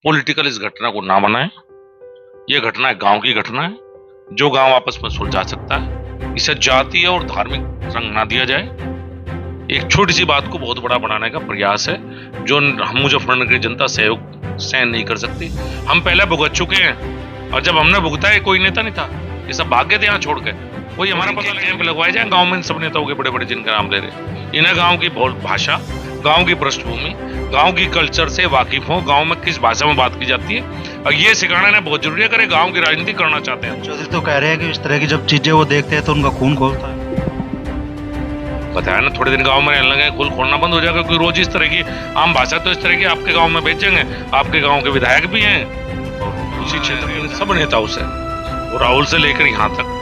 Political इस घटना को ना बनाएं। यह घटना एक गांव की घटना है जो गांव आपस में सुलझा सकता है। इसे जातीय और धार्मिक रंग ना दिया जाए। एक छोटी सी बात को बहुत बड़ा बनाने का प्रयास है जो हम मुजफ्फरनगर की जनता सहयोग सहन नहीं कर सकती। हम पहले भुगत चुके हैं और जब हमने भुगता है कोई नेता नहीं था, ये सब भाग गए थे यहाँ छोड़ के। वही हमारा पता कैंप लगवाए जाए गांव में इन सब नेताओं के बड़े बड़े जिनका नाम ले रहे। इन्हें गांव की भाषा, गांव की पृष्ठभूमि, गांव की कल्चर से वाकिफ हो, गांव में किस भाषा में बात की जाती है और ये सिखाना इन्हें बहुत जरूरी है अगर गांव की राजनीति करना चाहते हैं। चौधरी तो कह रहे हैं कि इस तरह की जब चीजें वो देखते हैं तो उनका खून खौलता है। बताया ना, थोड़े दिन गांव में रहने लगे खून खोलना बंद हो जाएगा। कोई रोज इस तरह की आम भाषा तो इस तरह की आपके गांव में बेचेंगे। आपके गांव के विधायक भी हैं और उसी क्षेत्र के सब नेताओं से और राहुल से लेकर यहाँ तक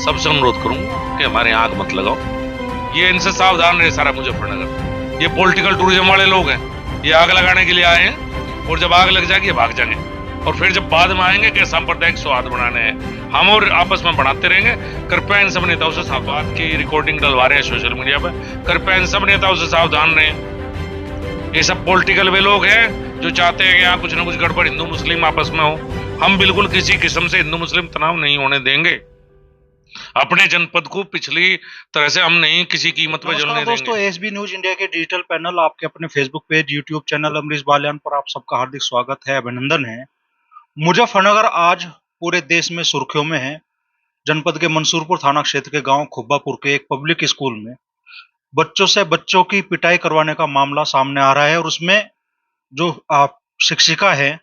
सबसे अनुरोध करूंगा कि हमारे यहाँ आग मत लगाओ। ये इनसे सावधान रहे सारा मुजफ्फरनगर। ये पॉलिटिकल टूरिज्म वाले लोग हैं, ये आग लगाने के लिए आए हैं और जब आग लग जाएगी भाग जाएंगे और फिर जब बाद में आएंगे कि सांप्रदायिक सौहार्द बनाने हैं हम और आपस में बढ़ाते रहेंगे। कृपया इन सब नेताओं से सावधान की रिकॉर्डिंग डलवा रहे हैं सोशल मीडिया पर, कृपया इन सब नेताओं से सावधान रहें। ये सब पॉलिटिकल वे लोग हैं जो चाहते हैं कि यहाँ कुछ ना कुछ गड़बड़ हिंदू मुस्लिम आपस में हो। हम बिल्कुल किसी किस्म से हिंदू मुस्लिम तनाव नहीं होने देंगे। अपने जनपद को पिछली तरह से हम नहीं किसी कीमत पर जलने देंगे। दोस्तों, एसबी न्यूज इंडिया के डिजिटल पैनल आपके अपने Facebook page, YouTube channel Amrish Baliyan पर आप सबका हार्दिक स्वागत है, अभिनंदन है। मुजफ्फरनगर आज पूरे देश में सुर्खियों में है। जनपद के मंसूरपुर थाना क्षेत्र के गांव खुब्बापुर के एक पब्लिक स्कूल में बच्चों से बच्चों की पिटाई करवाने का मामला सामने आ रहा है और उसमें जो शिक्षिका है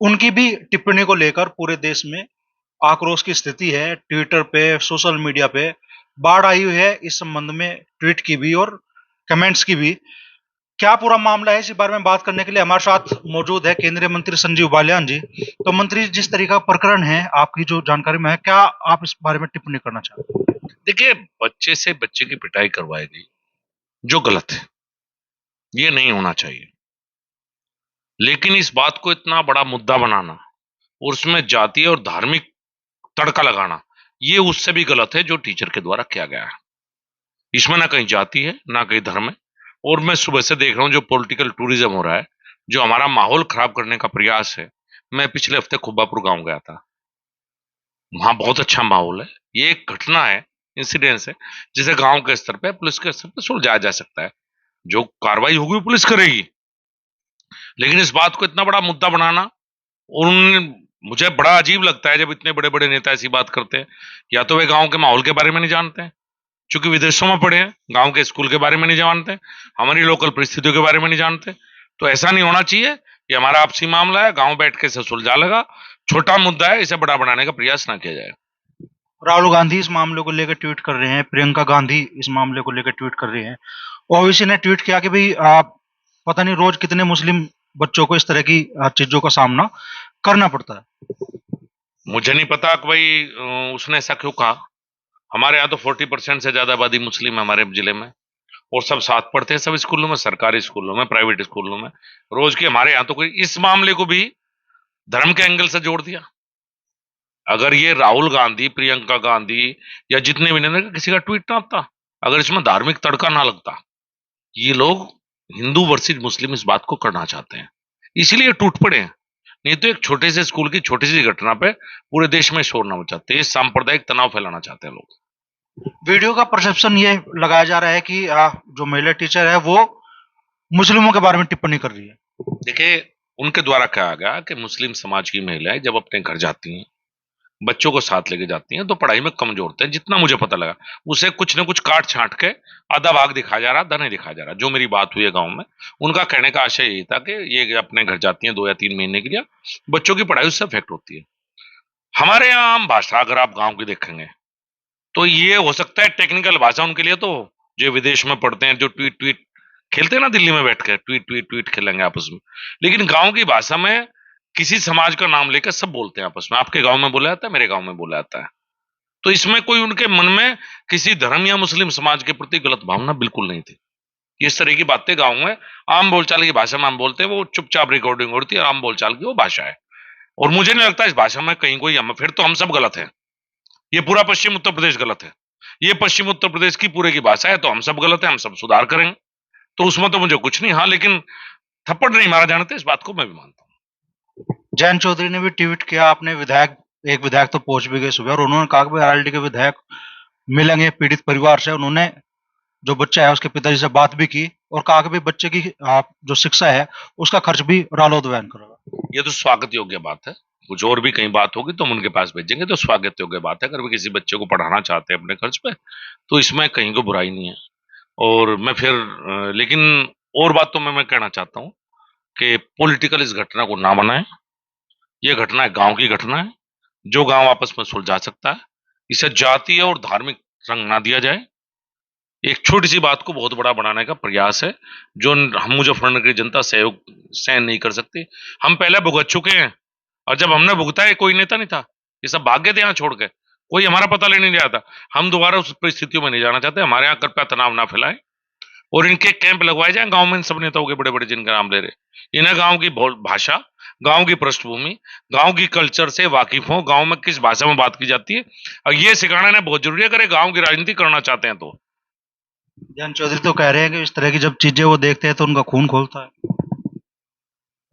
उनकी भी टिप्पणी को लेकर पूरे देश में आक्रोश की स्थिति है। ट्विटर पे, सोशल मीडिया पे बाढ़ आई हुई है इस संबंध में, ट्वीट की भी और कमेंट्स की भी। क्या पूरा मामला है, इसी बारे में बात करने के लिए हमारे साथ मौजूद है केंद्रीय मंत्री संजीव बालियान जी। तो मंत्री, जिस तरीका प्रकरण है आपकी जो जानकारी में है, क्या आप इस बारे में टिप्पणी करना चाहते हैं? देखिए, बच्चे से बच्चे की पिटाई करवाएगी जो गलत है, ये नहीं होना चाहिए। लेकिन इस बात को इतना बड़ा मुद्दा बनाना और उसमें जातीय और धार्मिक तड़का लगाना, ये उससे भी गलत है जो टीचर के द्वारा किया गया है। इसमें ना कहीं जाति है ना कहीं धर्म है। और मैं सुबह से देख रहा हूं जो पॉलिटिकल टूरिज्म हो रहा है, जो हमारा माहौल खराब करने का प्रयास है। मैं पिछले हफ्ते खुब्बापुर गांव गया था, वहां बहुत अच्छा माहौल है। ये एक घटना है, इंसिडेंस है जिसे गांव के स्तर पे, पुलिस के स्तर पे सुलझाया जा सकता है। जो कार्रवाई होगी वो पुलिस करेगी, लेकिन इस बात को इतना बड़ा मुद्दा बनाना, उन मुझे बड़ा अजीब लगता है जब इतने बड़े बड़े नेता ऐसी बात करते हैं। या तो वे गांव के माहौल के बारे में नहीं जानते हैं, चूंकि विदेशों में पढ़े हैं, गांव के स्कूल के बारे में नहीं जानते, हमारी लोकल परिस्थितियों के बारे में नहीं जानते। तो ऐसा नहीं होना चाहिए। ये हमारा आपसी मामला है, गांव बैठ के इसे सुलझा लगा। छोटा मुद्दा है, इसे बड़ा बनाने का प्रयास ना किया जाए। राहुल गांधी इस मामले को लेकर ट्वीट कर रहे हैं, प्रियंका गांधी इस मामले को लेकर ट्वीट कर रहे हैं। ओवैसी ने ट्वीट किया कि भाई आप पता नहीं रोज कितने मुस्लिम बच्चों को इस तरह की चीजों का सामना करना पड़ता है। मुझे नहीं पता कि भाई उसने ऐसा क्यों कहा। हमारे यहाँ तो 40% से ज्यादा आबादी मुस्लिम है हमारे जिले में, और सब साथ पढ़ते हैं, सब स्कूलों में, सरकारी स्कूलों में, प्राइवेट स्कूलों में रोज के। हमारे यहाँ तो कोई इस मामले को भी धर्म के एंगल से जोड़ दिया। अगर ये राहुल गांधी, प्रियंका गांधी या जितने भी नेता, किसी का ट्वीट ना आता, अगर इसमें धार्मिक तड़का ना लगता। ये लोग हिंदू वर्सेस मुस्लिम इस बात को करना चाहते हैं, इसीलिए टूट पड़े हैं। नहीं तो एक छोटे से स्कूल की छोटी सी घटना पे पूरे देश में शोर ना मचाते। ये सांप्रदायिक तनाव फैलाना चाहते हैं लोग। वीडियो का परसेप्शन ये लगाया जा रहा है कि जो महिला टीचर है वो मुस्लिमों के बारे में टिप्पणी कर रही है। देखिए, उनके द्वारा कहा गया कि मुस्लिम समाज की महिलाएं जब अपने घर जाती हैं, बच्चों को साथ लेके जाती हैं, तो पढ़ाई में कमजोर होते हैं। जितना मुझे पता लगा, उसे कुछ न कुछ काट छांट के आधा भाग दिखाया जा रहा, आधा नहीं दिखाया जा रहा। जो मेरी बात हुई है गांव में, उनका कहने का आशय यही था कि ये अपने घर जाती हैं 2 या 3 महीने के लिए, बच्चों की पढ़ाई उससे अफेक्ट होती है। हमारे यहाँ आम भाषा अगर आप गाँव की देखेंगे तो ये हो सकता है टेक्निकल भाषा उनके लिए, तो जो विदेश में पढ़ते हैं, जो ट्वीट ट्वीट खेलते हैं ना दिल्ली में बैठ कर, ट्वीट ट्वीट ट्वीट खेलेंगे आपस में। लेकिन गांव की भाषा में किसी समाज का नाम लेकर सब बोलते हैं आपस में। आपके गांव में बोला जाता है, मेरे गांव में बोला जाता है। तो इसमें कोई उनके मन में किसी धर्म या मुस्लिम समाज के प्रति गलत भावना बिल्कुल नहीं थी। इस तरह की बातें गांव में आम बोलचाल की भाषा में हम बोलते हैं, वो चुपचाप रिकॉर्डिंग होती है, आम बोलचाल की वो भाषा है। और मुझे नहीं लगता इस भाषा में कहीं कोई फिर तो हम सब गलत हैं। ये पूरा पश्चिम उत्तर प्रदेश गलत है। ये पश्चिम उत्तर प्रदेश की पूरे की भाषा है, तो हम सब गलत है, हम सब सुधार करेंगे। तो उसमें तो मुझे कुछ नहीं। हाँ, लेकिन थप्पड़ नहीं मारा जाना था, इस बात को मैं भी मानता हूँ। जयंत चौधरी ने भी ट्वीट किया, आपने विधायक एक विधायक तो पहुंच भी गए सुबह और उन्होंने कहा कि आरएलडी के विधायक मिलेंगे पीड़ित परिवार से। उन्होंने जो बच्चा है उसके पिताजी से बात भी की और कहा कि भाई बच्चे की जो शिक्षा है उसका खर्च भी रालोद वहन करेगा। ये तो स्वागत योग्य बात है। कुछ और भी कहीं बात होगी तो हम उनके पास भेजेंगे, तो स्वागत योग्य बात है। अगर वे किसी बच्चे को पढ़ाना चाहते हैं अपने खर्च पे तो इसमें कहीं को बुराई नहीं है। और मैं फिर लेकिन और बात तो मैं कहना चाहता हूँ कि पॉलिटिकल इस घटना को ना बनाएं। ये घटना है, गांव की घटना है, जो गांव आपस में सुलझा सकता है। इसे जातीय और धार्मिक रंग ना दिया जाए। एक छोटी सी बात को बहुत बड़ा बनाने का प्रयास है, जो हम मुजफ्फरनगर की जनता सहयोग सहन नहीं कर सकती। हम पहले भुगत चुके हैं, और जब हमने भुगता है कोई नेता नहीं था, ये सब भाग गए थे यहाँ छोड़ के, कोई हमारा पता लेने नहीं आता। हम दोबारा उस परिस्थितियों में नहीं जाना चाहते। हमारे यहाँ कृपया तनाव ना फैलाएं और इनके कैंप लगवाए जाएं गांव में, इन सब नेताओं के बड़े बड़े जिनका नाम ले रहे। इन्हें गांव की भाषा, गांव की पृष्ठभूमि, गांव की कल्चर से वाकिफ हो, गांव में किस भाषा में बात की जाती है, और ये सिखाना इन्हें बहुत जरूरी है अगर ये गांव की राजनीति करना चाहते हैं तो। जयंत चौधरी तो कह रहे हैं कि इस तरह की जब चीजें वो देखते हैं तो उनका खून खोलता है।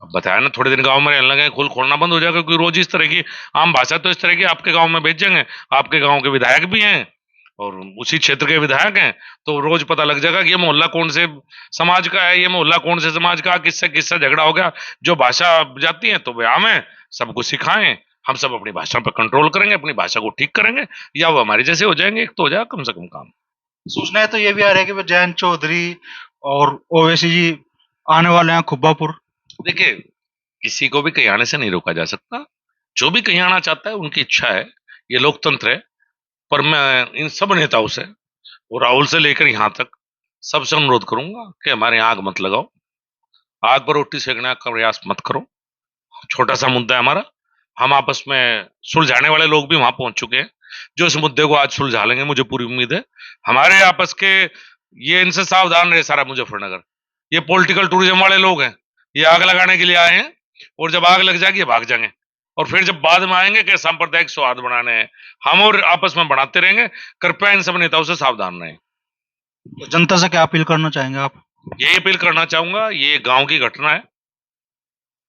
अब बताया ना, थोड़े दिन गांव में रहने लगे, खुल खोलना बंद हो जाएगा, क्योंकि रोज इस तरह की आम भाषा तो इस तरह की आपके गांव में भेजेंगे। आपके गांव के विधायक भी हैं और उसी क्षेत्र के विधायक हैं, तो रोज पता लग जाएगा कि ये मोहल्ला कौन से समाज का है, ये मोहल्ला कौन से समाज का, किससे किससे झगड़ा हो गया। जो भाषा जाती है तो वे आम है, सबको सिखाएं। हम सब अपनी भाषा पर कंट्रोल करेंगे, अपनी भाषा को ठीक करेंगे, या वो हमारे जैसे हो जाएंगे, एक तो हो जाएगा कम से कम काम। सूचना है तो ये भी आ रहा है कि वो जयंत चौधरी और ओवैसी जी आने वाले हैं खुब्बापुर। देखिए, किसी को भी कहीं आने से नहीं रोका जा सकता। जो भी कहीं आना चाहता है उनकी इच्छा है, ये लोकतंत्र है। पर मैं इन सब नेताओं से और राहुल से लेकर यहाँ तक सबसे अनुरोध करूंगा कि हमारे यहाँ आग मत लगाओ, आग पर रोटी सेकने का प्रयास मत करो। छोटा सा मुद्दा है हमारा, हम आपस में सुलझाने वाले लोग भी वहां पहुंच चुके हैं, जो इस मुद्दे को आज सुलझा लेंगे, मुझे पूरी उम्मीद है। हमारे आपस के ये, इनसे सावधान रहे सारा मुजफ्फरनगर। ये पॉलिटिकल टूरिज्म वाले लोग हैं, ये आग लगाने के लिए आए हैं, और जब आग लग जाएगी ये भाग जाएंगे, और फिर जब बाद में आएंगे कि सांप्रदायिक सौहार्द बनाने हैं, हम और आपस में बढ़ाते रहेंगे। कृपया इन सब नेताओं से सावधान रहें। तो जनता से क्या अपील करना चाहेंगे आप? यही अपील करना चाहूंगा, ये गांव की घटना है,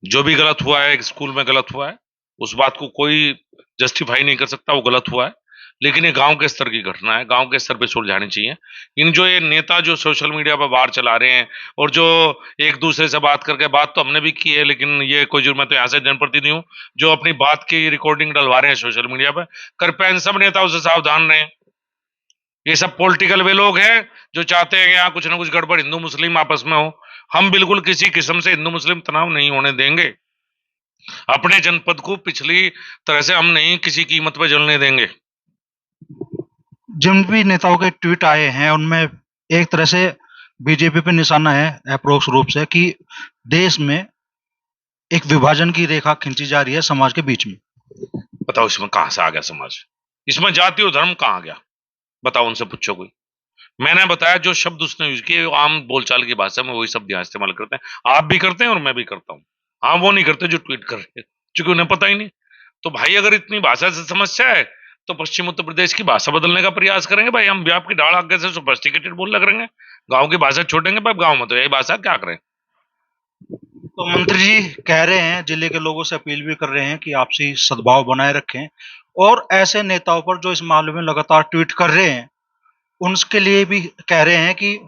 जो भी गलत हुआ है, एक स्कूल में गलत हुआ है, उस बात को कोई जस्टिफाई नहीं कर सकता, वो गलत हुआ है। लेकिन ये गांव के स्तर की घटना है, गांव के स्तर पे सुलझानी चाहिए। इन जो ये नेता जो सोशल मीडिया पर वार चला रहे हैं, और जो एक दूसरे से बात करके, बात तो हमने भी की है, लेकिन ये कोई जो, मैं तो यहाँ से जनप्रतिनिधि हूँ, जो अपनी बात की रिकॉर्डिंग डलवा रहे हैं सोशल मीडिया पर, कृपया इन सब नेताओं से सावधान रहें। ये सब पॉलिटिकल वे लोग हैं जो चाहते हैं कि यहाँ कुछ ना कुछ गड़बड़ हिंदू मुस्लिम आपस में हो। हम बिल्कुल किसी किस्म से हिंदू मुस्लिम तनाव नहीं होने देंगे। अपने जनपद को पिछली तरह से हम नहीं किसी कीमत पर जलने देंगे। जिन भी नेताओं के ट्वीट आए हैं उनमें एक तरह से बीजेपी पे निशाना है अप्रोक्स रूप से कि देश में एक विभाजन की रेखा खींची जा रही है समाज के बीच में। बताओ इसमें कहां से आ गया समाज, इसमें जाति और धर्म कहां आ गया? बताओ, उनसे पूछो कोई। मैंने बताया जो शब्द उसने यूज किए आम बोलचाल की भाषा में, वही शब्द यहाँ इस्तेमाल करते हैं। आप भी करते हैं और मैं भी करता हूँ। हाँ, वो नहीं करते जो ट्वीट कर रहे हैं, क्योंकि उन्हें पता ही नहीं। तो भाई अगर इतनी भाषा से समस्या है तो पश्चिम उत्तर प्रदेश की भाषा बदलने का प्रयास करेंगे भाई। हम भी आपकी डाल आगे से सोफिस्टिकेटेड बोलना करेंगे, गांव की भाषा छोड़ेंगे, पर गांव में तो यही भाषा क्या करें। तो मंत्री जी कह रहे हैं, जिले के लोगों से अपील भी कर रहे हैं कि आपसी सद्भाव बनाए रखें और ऐसे नेताओं पर जो इस मामले में लगातार ट्वीट कर रहे हैं उनके लिए भी कह रहे हैं कि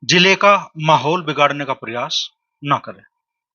जिले का माहौल बिगाड़ने का प्रयास ना करें।